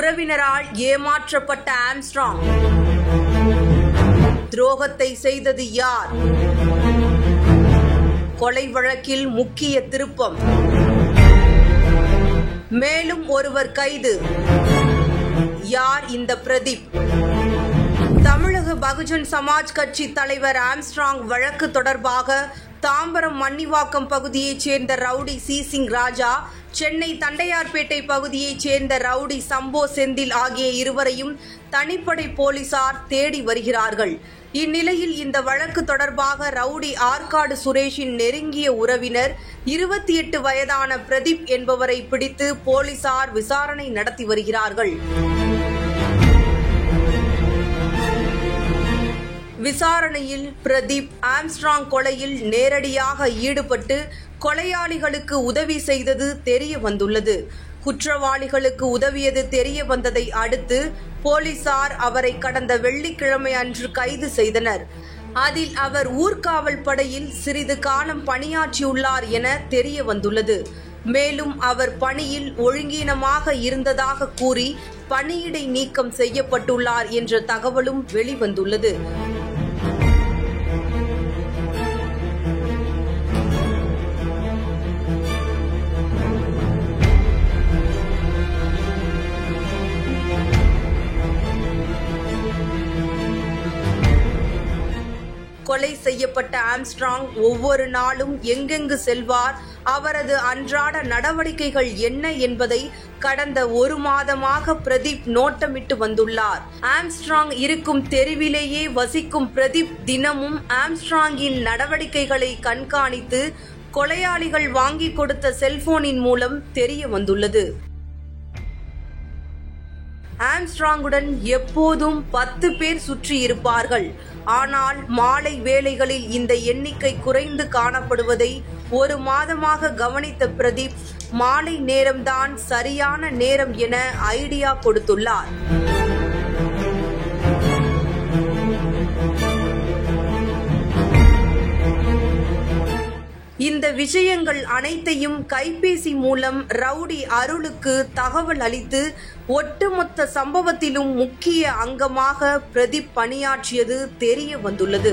உறவினரால் ஏமாற்றப்பட்ட Armstrong. துரோகத்தை செய்தது யார்? கொலை வழக்கில் முக்கிய திருப்பம். மேலும் ஒருவர் கைது. யார் இந்த பிரதீப்? தமிழக பகுஜன் சமாஜ் கட்சி தலைவர் ஆம்ஸ்ட்ராங் வழக்கு தொடர்பாக தாம்பரம் மன்னிவாக்கம் பகுதியைச் சேர்ந்த ரவுடி சிசிங் ராஜா, சென்னை தண்டையார்பேட்டை பகுதியைச் சேர்ந்த ரவுடி சம்போ செந்தில் ஆகிய இருவரையும் தனிப்படை போலீசார் தேடி வருகிறார்கள். இந்நிலையில் இந்த வழக்கு தொடர்பாக ரவுடி ஆற்காடு சுரேஷின் நெருங்கிய உறவினர் 28 வயதான பிரதீப் என்பவரை பிடித்து போலீசார் விசாரணை நடத்தி வருகிறார்கள். விசாரணையில் பிரதீப் ஆம்ஸ்ட்ராங் கொலையில் நேரடியாக ஈடுபட்டு கொலையாளிகளுக்கு உதவி செய்தது தெரிய வந்துள்ளது. குற்றவாளிகளுக்கு உதவியது தெரிய வந்ததை அடுத்து போலீசார் அவரை கடந்த வெள்ளிக்கிழமை அன்று கைது செய்தனர். அதில் அவர் ஊர்காவல் படையில் சிறிது காலம் பணியாற்றியுள்ளார் என தெரிய வந்துள்ளது. மேலும் அவர் பணியில் ஒழுங்கீனமாக இருந்ததாக கூறி பணியிடை நீக்கம் செய்யப்பட்டுள்ளார் என்ற தகவலும் வெளிவந்துள்ளது. கொலை செய்யப்பட்ட ஆம்ஸ்ட்ராங் ஒவ்வொரு நாளும் எங்கெங்கு செல்வார், அவரது அன்றாட நடவடிக்கைகள் என்ன என்பதை கடந்த 1 மாதமாக பிரதீப் நோட்டமிட்டு வந்துள்ளார். ஆம்ஸ்ட்ராங் இருக்கும் தெருவிலேயே வசிக்கும் பிரதீப் தினமும் ஆம்ஸ்ட்ராங்கின் நடவடிக்கைகளை கண்காணித்து கொலையாளிகள் வாங்கி கொடுத்த செல்போனின் மூலம் தெரிய வந்துள்ளது. ஆம்ஸ்ட்ராங்குடன் எப்போதும் 10 பேர் சுற்றி இருப்பார்கள். ஆனால் மாலை வேளைகளில் இந்த எண்ணிக்கை குறைந்து காணப்படுவதை 1 மாதமாக கவனித்த பிரதீப் மாலை நேரம்தான் சரியான நேரம் என ஐடியா கொடுத்துள்ளார். இந்த விஷயங்கள் அனைத்தையும் கைபேசி மூலம் ரவுடி அருளுக்கு தகவல் அளித்து ஒட்டுமொத்த சம்பவத்திலும் முக்கிய அங்கமாக பிரதீப் பணியாற்றியது தெரிய வந்துள்ளது.